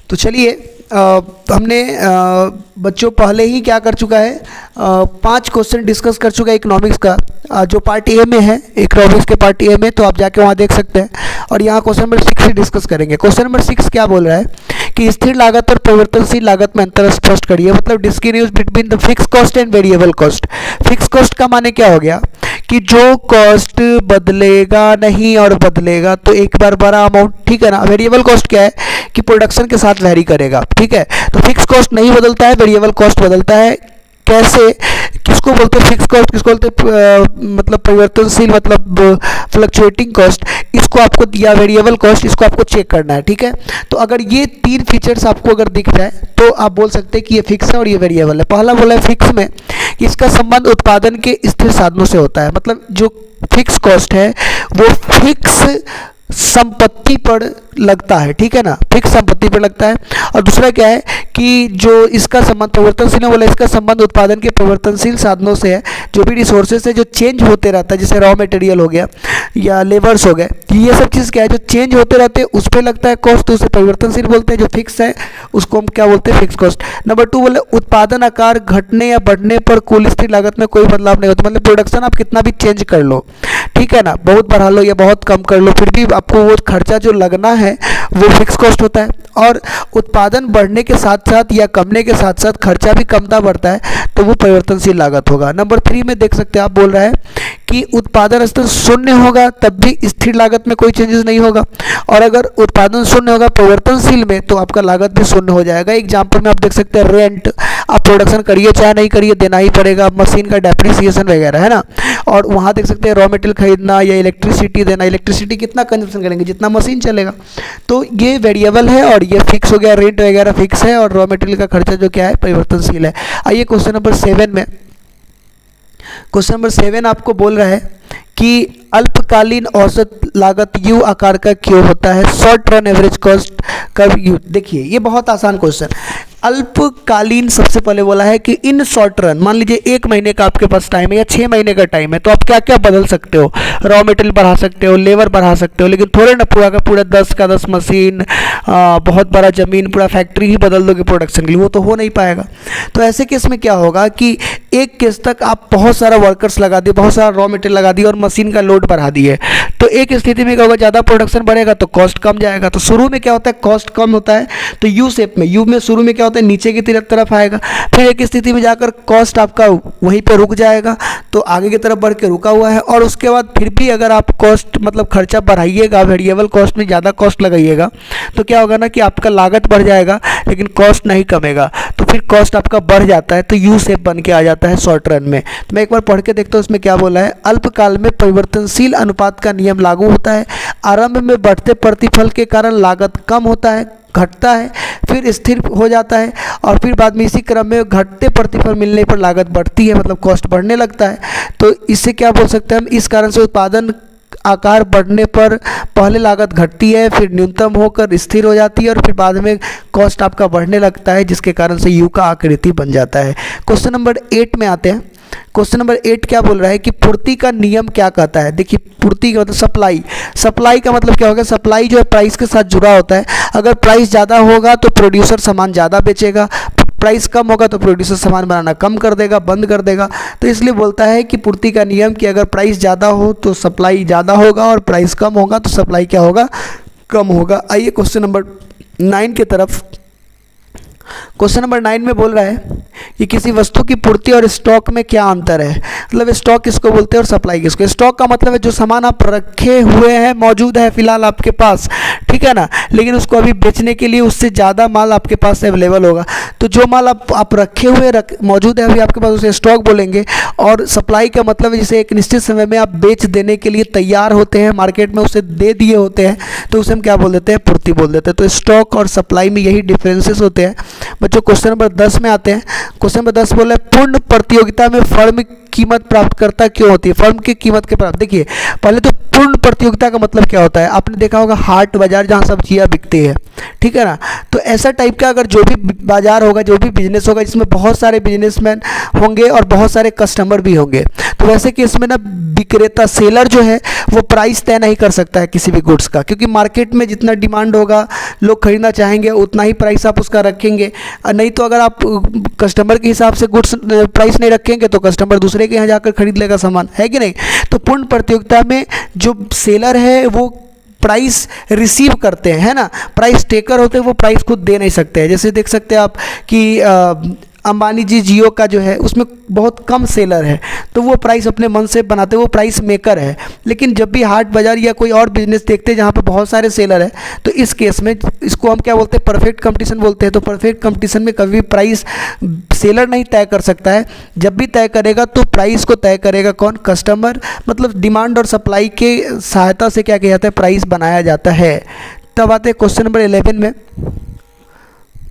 तो चलिए हमने बच्चों पहले ही क्या कर चुका है, 5 क्वेश्चन डिस्कस कर चुका है इकोनॉमिक्स का, जो पार्ट ए में है, इकोनॉमिक्स के पार्ट ए में, तो आप जाके वहाँ देख सकते हैं। और यहाँ क्वेश्चन नंबर 6 ही डिस्कस करेंगे। क्वेश्चन नंबर 6 क्या बोल रहा है कि स्थिर लागत और परिवर्तनशील लागत में अंतर स्पष्ट करिए, मतलब discriminate between the fix cost and variable cost. Fix cost का माने क्या हो गया कि जो कॉस्ट बदलेगा नहीं और बदलेगा तो एक बार बड़ा अमाउंट, ठीक है ना। वेरिएबल कॉस्ट क्या है कि प्रोडक्शन के साथ वैरी करेगा, ठीक है। तो फिक्स कॉस्ट नहीं बदलता है, वेरिएबल कॉस्ट बदलता है। कैसे, किसको बोलते हैं फिक्स कॉस्ट, किसको बोलते हैं मतलब परिवर्तनशील, मतलब फ्लक्चुएटिंग कॉस्ट, इसको आपको दिया वेरिएबल कॉस्ट, इसको आपको चेक करना है, ठीक है। तो अगर ये 3 फीचर्स आपको अगर दिख जाए तो आप बोल सकते हैं कि ये फिक्स है और ये वेरिएबल है। पहला बोला है फिक्स में कि इसका संबंध उत्पादन के स्थिर साधनों से होता है, मतलब जो फिक्स कॉस्ट है वो फिक्स संपत्ति पर लगता है, ठीक है ना, फिक्स संपत्ति पर लगता है। और दूसरा क्या है कि जो इसका संबंध परिवर्तनशील है, बोला इसका संबंध उत्पादन के परिवर्तनशील साधनों से है, जो भी रिसोर्सेज है जो चेंज होते रहता है, जैसे रॉ मटेरियल हो गया या लेबर्स हो गए, ये सब चीज़ क्या है जो चेंज होते रहते हैं उस पर लगता है कॉस्ट, तो उसे परिवर्तनशील बोलते हैं। जो फिक्स है उसको हम क्या बोलते हैं, फिक्स कॉस्ट। नंबर 2 बोले उत्पादन आकार घटने या बढ़ने पर कुल स्थिर लागत में कोई बदलाव नहीं होता, मतलब प्रोडक्शन आप कितना भी चेंज कर लो, ठीक है ना, बहुत बढ़ा लो या बहुत कम कर लो, फिर भी आपको वो खर्चा जो लगना है वो फिक्स कॉस्ट होता है। और उत्पादन बढ़ने के साथ साथ या कमने के साथ साथ खर्चा भी कमता बढ़ता है तो वो परिवर्तनशील लागत होगा। नंबर 3 में देख सकते हैं आप, बोल रहा है कि उत्पादन स्तर शून्य होगा तब भी स्थिर लागत में कोई चेंजेस नहीं होगा, और अगर उत्पादन शून्य होगा परिवर्तनशील में तो आपका लागत भी शून्य हो जाएगा। एग्जाम्पल में आप देख सकते हैं रेंट, आप प्रोडक्शन करिए चाहे नहीं करिए देना ही पड़ेगा, मशीन का डेप्रिसिएशन वगैरह, है ना। और वहाँ देख सकते हैं रॉ मटेरियल खरीदना या इलेक्ट्रिसिटी देना, इलेक्ट्रिसिटी कितना कंजप्शन करेंगे जितना मशीन चलेगा, तो ये वेरिएबल है और ये फिक्स हो गया, रेंट वगैरह फिक्स है और रॉ मटेरियल का खर्चा जो क्या है परिवर्तनशील है। आइए क्वेश्चन नंबर 7 में, क्वेश्चन नंबर 7 आपको बोल रहा है कि अल्पकालीन औसत लागत यू आकार का क्यों होता है, short run average cost curve you. देखिए ये बहुत आसान क्वेश्चन। अल्पकालीन सबसे पहले बोला है कि इन शॉर्ट रन, मान लीजिए 1 महीने का आपके पास टाइम है या 6 महीने का टाइम है, तो आप क्या क्या बदल सकते हो, रॉ मटेरियल बढ़ा सकते हो, लेबर बढ़ा सकते हो, लेकिन थोड़े ना पूरा का पूरा 10 का 10 मशीन, बहुत बड़ा ज़मीन, पूरा फैक्ट्री ही बदल दोगे प्रोडक्शन के लिए, वो तो हो नहीं पाएगा। तो ऐसे केस में क्या होगा कि एक केस तक आप बहुत सारा वर्कर्स लगा दिए, बहुत सारा रॉ मटेरियल लगा दिए और मशीन का लोड बढ़ा दिए, तो एक स्थिति में क्या होगा, ज़्यादा प्रोडक्शन बढ़ेगा तो कॉस्ट कम जाएगा। तो शुरू में क्या होता है, कॉस्ट कम होता है, तो यू शेप में, यू में शुरू में क्या होता है नीचे की तरफ आएगा, फिर एक स्थिति में जाकर कॉस्ट आपका वहीं पे रुक जाएगा, तो आगे की तरफ बढ़ के रुका हुआ है। और उसके बाद फिर भी अगर आप कॉस्ट मतलब खर्चा बढ़ाइएगा, वेरिएबल कॉस्ट में ज़्यादा कॉस्ट लगाइएगा, तो क्या होगा ना कि आपका लागत बढ़ जाएगा लेकिन कॉस्ट नहीं कमेगा, तो फिर कॉस्ट आपका बढ़ जाता है, तो यू शेप बन के आ जाता है शॉर्ट रन में। तो मैं एक बार पढ़ के देखता हूँ इसमें क्या बोला है। अल्पकाल में परिवर्तनशील अनुपात का नियम लागू होता है, आरंभ में बढ़ते प्रतिफल के कारण लागत कम होता है, घटता है, फिर स्थिर हो जाता है, और फिर बाद में इसी क्रम में घटते प्रतिफल मिलने पर लागत बढ़ती है, मतलब कॉस्ट बढ़ने लगता है। तो इससे क्या बोल सकते हैं हम, इस कारण से उत्पादन आकार बढ़ने पर पहले लागत घटती है, फिर न्यूनतम होकर स्थिर हो जाती है और फिर बाद में कॉस्ट आपका बढ़ने लगता है, जिसके कारण से यू का आकृति बन जाता है। क्वेश्चन नंबर 8 में आते हैं। क्वेश्चन नंबर 8 क्या बोल रहा है कि पूर्ति का नियम क्या कहता है। देखिए पूर्ति का मतलब सप्लाई, सप्लाई का मतलब क्या होगा, सप्लाई जो है प्राइस के साथ जुड़ा होता है। अगर प्राइस ज़्यादा होगा तो प्रोड्यूसर सामान ज़्यादा बेचेगा, प्राइस कम होगा तो प्रोड्यूसर सामान बनाना कम कर देगा, बंद कर देगा। तो इसलिए बोलता है कि पूर्ति का नियम कि अगर प्राइस ज़्यादा हो तो सप्लाई ज़्यादा होगा और प्राइस कम होगा तो सप्लाई क्या होगा, कम होगा। आइए क्वेश्चन नंबर 9 की तरफ। क्वेश्चन नंबर 9 में बोल रहा है कि किसी वस्तु की पूर्ति और स्टॉक में क्या अंतर है, मतलब स्टॉक किसको बोलते हैं और सप्लाई किसको। स्टॉक का मतलब है जो सामान आप रखे हुए हैं, मौजूद है फिलहाल आपके पास, ठीक है ना, लेकिन उसको अभी बेचने के लिए उससे ज़्यादा माल आपके पास अवेलेबल होगा। तो जो माल आप रखे हुए मौजूद है अभी आपके पास उसे स्टॉक बोलेंगे। और सप्लाई का मतलब है जिसे एक निश्चित समय में आप बेच देने के लिए तैयार होते हैं, मार्केट में उसे दे दिए होते हैं, तो उसे हम क्या बोल देते हैं, पूर्ति बोल देते हैं। तो स्टॉक और सप्लाई में यही डिफरेंसेस होते हैं। बच्चों क्वेश्चन नंबर 10 में आते हैं। क्वेश्चन नंबर 10 बोल रहा है पूर्ण प्रतियोगिता में फर्म कीमत प्राप्तकर्ता क्यों होती है, फर्म की कीमत के प्राप्त। देखिए पहले तो पूर्ण प्रतियोगिता का मतलब क्या होता है, आपने देखा होगा हाट बाजार जहाँ सब्जियाँ बिकती है, ठीक है ना। तो ऐसा टाइप का अगर जो भी बाजार होगा, जो भी बिजनेस होगा जिसमें बहुत सारे बिजनेसमैन होंगे और बहुत सारे कस्टमर भी होंगे, तो वैसे केस में ना विक्रेता सेलर जो है वो प्राइस तय नहीं कर सकता है किसी भी गुड्स का, क्योंकि मार्केट में जितना डिमांड होगा, लोग खरीदना चाहेंगे, उतना ही प्राइस आप उसका रखेंगे। नहीं तो अगर आप कस्टमर के हिसाब से गुड्स प्राइस नहीं रखेंगे तो कस्टमर दूसरे के यहाँ जाकर खरीद लेगा सामान, है कि नहीं। तो पूर्ण प्रतियोगिता में जो सेलर है वो प्राइस रिसीव करते हैं, है ना, प्राइस टेकर होते हैं, वो प्राइस खुद दे नहीं सकते हैं। जैसे देख सकते हैं आप कि अंबानी जी जियो का जो है उसमें बहुत कम सेलर है, तो वो प्राइस अपने मन से बनाते हैं, वो प्राइस मेकर है। लेकिन जब भी हाट बाज़ार या कोई और बिजनेस देखते हैं जहाँ पे बहुत सारे सेलर है, तो इस केस में इसको हम क्या बोलते हैं, परफेक्ट कंपटीशन बोलते हैं। तो परफेक्ट कंपटीशन में कभी भी प्राइस सेलर नहीं तय कर सकता है, जब भी तय करेगा तो प्राइस को तय करेगा कौन, कस्टमर। मतलब डिमांड और सप्लाई के सहायता से क्या किया जाता है, प्राइस बनाया जाता है। तब आते हैं क्वेश्चन नंबर 11 में।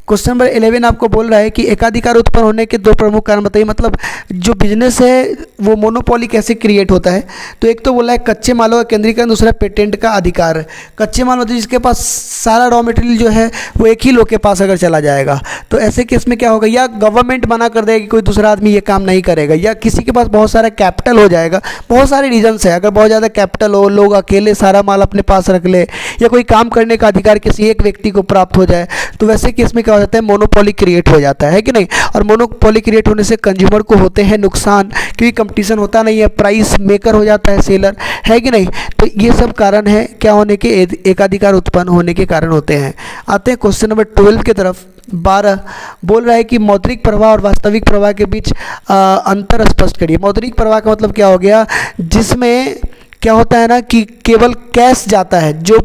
क्वेश्चन नंबर 11 आपको बोल रहा है कि एकाधिकार उत्पन्न होने के दो प्रमुख कारण बताइए। मतलब जो बिजनेस है वो मोनोपोली कैसे क्रिएट होता है। तो एक तो बोला है कच्चे मालों का केंद्रीकरण, दूसरा पेटेंट का अधिकार। कच्चे माल मतलब जिसके पास सारा रॉ मटेरियल जो है वो एक ही लोग के पास अगर चला जाएगा, तो ऐसे केस में क्या होगा, या गवर्नमेंट मना कर देगा कि कोई दूसरा आदमी ये काम नहीं करेगा, या किसी के पास बहुत सारा कैपिटल हो जाएगा। बहुत सारे रीजन्स है, अगर बहुत ज़्यादा कैपिटल हो, लोग अकेले सारा माल अपने पास रख ले, या कोई काम करने का अधिकार किसी एक व्यक्ति को प्राप्त हो जाए, तो वैसे केस में क्या हो जाता है, मोनोपोली क्रिएट हो जाता है कि नहीं। और मोनोपोली क्रिएट होने से कंज्यूमर को होते हैं नुकसान, क्योंकि कंपटीशन होता नहीं है, प्राइस मेकर हो जाता है सेलर, है कि नहीं। तो ये सब कारण है क्या होने के, एकाधिकार उत्पन्न होने के कारण होते हैं। आते हैं क्वेश्चन नंबर 12 की तरफ। 12 बोल रहा है कि मौद्रिक प्रवाह और वास्तविक प्रवाह के बीच अंतर स्पष्ट करिए। मौद्रिक प्रवाह का मतलब क्या हो गया, जिसमें क्या होता है ना कि केवल कैश जाता है, जो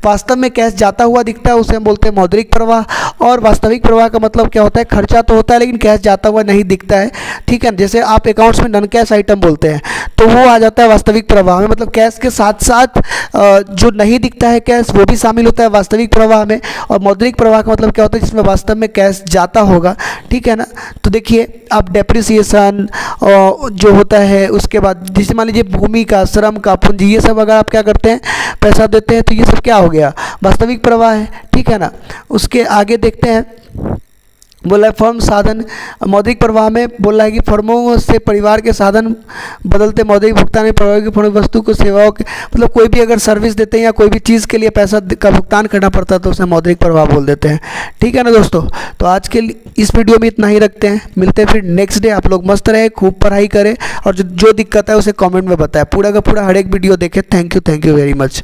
वास्तव में कैश जाता हुआ दिखता है उसे हम बोलते हैं मौद्रिक प्रवाह। और वास्तविक प्रवाह का मतलब क्या होता है, खर्चा तो होता है लेकिन कैश जाता हुआ नहीं दिखता है, ठीक है। जैसे आप अकाउंट्स में नॉन कैश आइटम बोलते हैं तो वो आ जाता है वास्तविक प्रवाह में, मतलब कैश के साथ साथ जो नहीं दिखता है कैश वो भी शामिल होता है वास्तविक प्रवाह में। और मौद्रिक प्रवाह का मतलब क्या होता है, जिसमें वास्तव में कैश जाता होगा, ठीक है ना। तो देखिए आप डेप्रिसिएशन जो होता है, उसके बाद जैसे मान लीजिए भूमि का, श्रम का, पूंजी, ये सब अगर आप क्या करते हैं, पैसा देते हैं, तो ये सब क्या हो गया, वास्तविक प्रवाह है, ठीक है ना। उसके आगे देखते हैं, बोला है फर्म साधन। मौद्रिक प्रवाह में बोला है कि फर्मों से परिवार के साधन बदलते मौद्रिक भुगतान में प्रभाव की फर्म वस्तु को सेवाओं के, मतलब कोई भी अगर सर्विस देते हैं या कोई भी चीज़ के लिए पैसा का भुगतान करना पड़ता है तो उसे मौद्रिक प्रवाह बोल देते हैं, ठीक है ना दोस्तों। तो आज के इस वीडियो में इतना ही रखते हैं, मिलते हैं फिर नेक्स्ट डे। आप लोग मस्त रहे, खूब पढ़ाई करें और जो दिक्कत है उसे कॉमेंट में बताएं। पूरा का पूरा हर एक वीडियो देखें। Thank you very much.